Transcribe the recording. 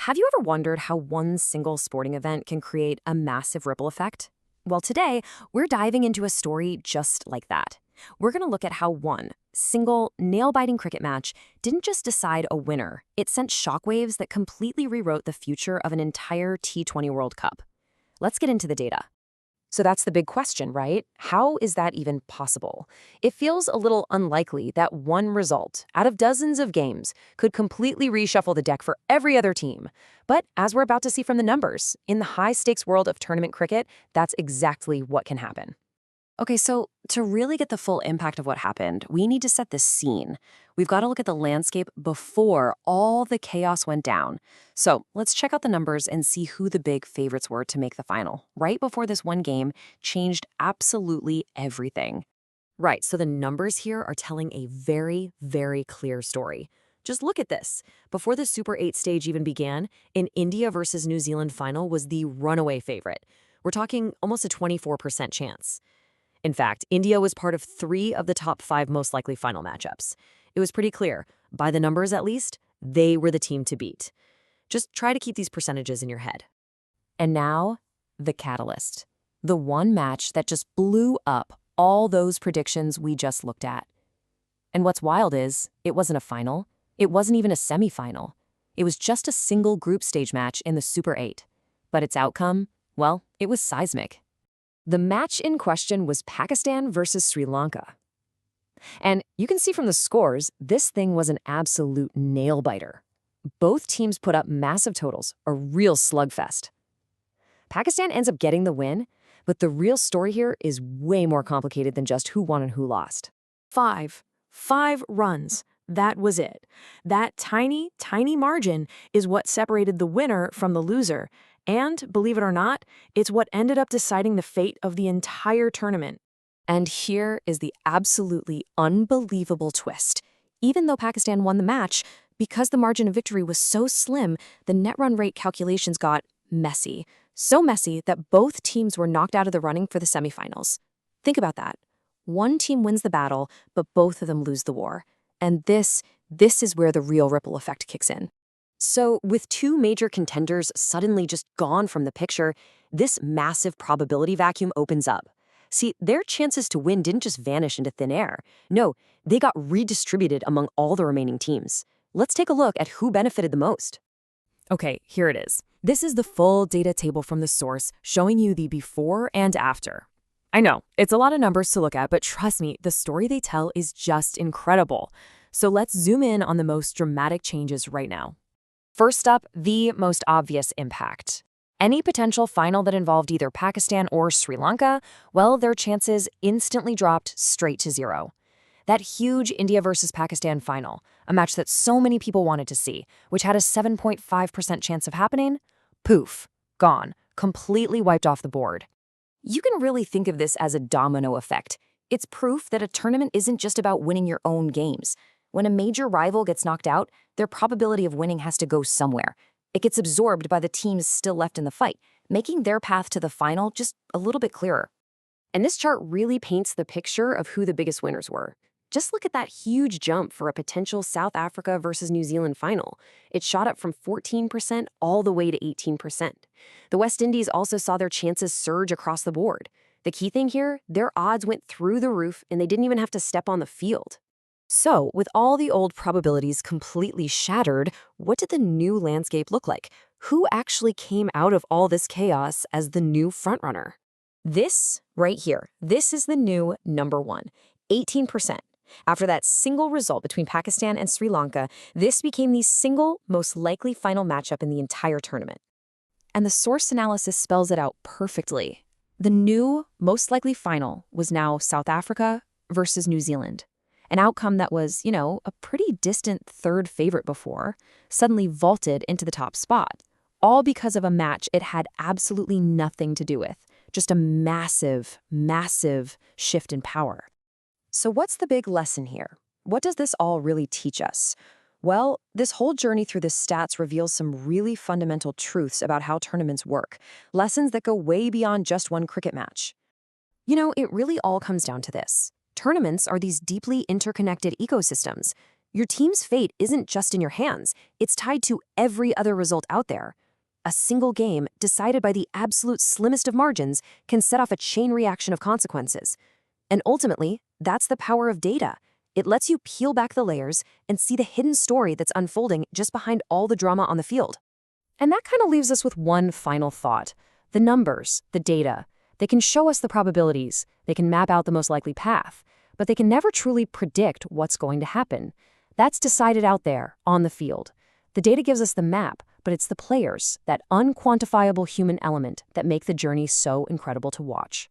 Have you ever wondered how one single sporting event can create a massive ripple effect? Well, today, we're diving into a story just like that. We're going to look at how one single nail-biting cricket match didn't just decide a winner, it sent shockwaves that completely rewrote the future of an entire T20 World Cup. Let's get into the data. So that's the big question, right? How is that even possible? It feels a little unlikely that one result out of dozens of games could completely reshuffle the deck for every other team. But as we're about to see from the numbers, in the high-stakes world of tournament cricket, that's exactly what can happen. Okay, so to really get the full impact of what happened, we need to set the scene. We've got to look at the landscape before all the chaos went down. So let's check out the numbers and see who the big favorites were to make the final, right before this one game changed absolutely everything. Right, so the numbers here are telling a very, very clear story. Just look at this. Before the Super 8 stage even began, an India versus New Zealand final was the runaway favorite. We're talking almost a 24% chance. In fact, India was part of 3 of the top 5 most likely final matchups. It was pretty clear, by the numbers at least, they were the team to beat. Just try to keep these percentages in your head. And now, the catalyst. The one match that just blew up all those predictions we just looked at. And what's wild is, it wasn't a final. It wasn't even a semifinal. It was just a single group stage match in the Super 8. But its outcome, well, it was seismic. The match in question was Pakistan versus Sri Lanka. And you can see from the scores, this thing was an absolute nail-biter. Both teams put up massive totals, a real slugfest. Pakistan ends up getting the win, but the real story here is way more complicated than just who won and who lost. Five runs. That was it. That tiny, tiny margin is what separated the winner from the loser. And, believe it or not, it's what ended up deciding the fate of the entire tournament. And here is the absolutely unbelievable twist. Even though Pakistan won the match, because the margin of victory was so slim, the net run rate calculations got messy. So messy that both teams were knocked out of the running for the semifinals. Think about that. One team wins the battle, but both of them lose the war. And this is where the real ripple effect kicks in. So with 2 major contenders suddenly just gone from the picture, this massive probability vacuum opens up. See, their chances to win didn't just vanish into thin air. No, they got redistributed among all the remaining teams. Let's take a look at who benefited the most. Okay, here it is. This is the full data table from the source showing you the before and after. I know, it's a lot of numbers to look at, but trust me, the story they tell is just incredible. So let's zoom in on the most dramatic changes right now. First up, the most obvious impact. Any potential final that involved either Pakistan or Sri Lanka, well, their chances instantly dropped straight to 0. That huge India versus Pakistan final, a match that so many people wanted to see, which had a 7.5% chance of happening, poof, gone, completely wiped off the board. You can really think of this as a domino effect. It's proof that a tournament isn't just about winning your own games. When a major rival gets knocked out, their probability of winning has to go somewhere. It gets absorbed by the teams still left in the fight, making their path to the final just a little bit clearer. And this chart really paints the picture of who the biggest winners were. Just look at that huge jump for a potential South Africa versus New Zealand final. It shot up from 14% all the way to 18%. The West Indies also saw their chances surge across the board. The key thing here, their odds went through the roof and they didn't even have to step on the field. So, with all the old probabilities completely shattered, what did the new landscape look like? Who actually came out of all this chaos as the new frontrunner? This, right here, this is the new number 1, 18%. After that single result between Pakistan and Sri Lanka, this became the single most likely final matchup in the entire tournament. And the source analysis spells it out perfectly. The new most likely final was now South Africa versus New Zealand. An outcome that was, a pretty distant third favorite before, suddenly vaulted into the top spot, all because of a match it had absolutely nothing to do with, just a massive, massive shift in power. So what's the big lesson here? What does this all really teach us? Well, this whole journey through the stats reveals some really fundamental truths about how tournaments work, lessons that go way beyond just one cricket match. It really all comes down to this. Tournaments are these deeply interconnected ecosystems. Your team's fate isn't just in your hands, it's tied to every other result out there. A single game, decided by the absolute slimmest of margins, can set off a chain reaction of consequences. And ultimately, that's the power of data. It lets you peel back the layers and see the hidden story that's unfolding just behind all the drama on the field. And that kind of leaves us with one final thought. The numbers, the data, they can show us the probabilities, they can map out the most likely path, but they can never truly predict what's going to happen. That's decided out there, on the field. The data gives us the map, but it's the players, that unquantifiable human element, that make the journey so incredible to watch.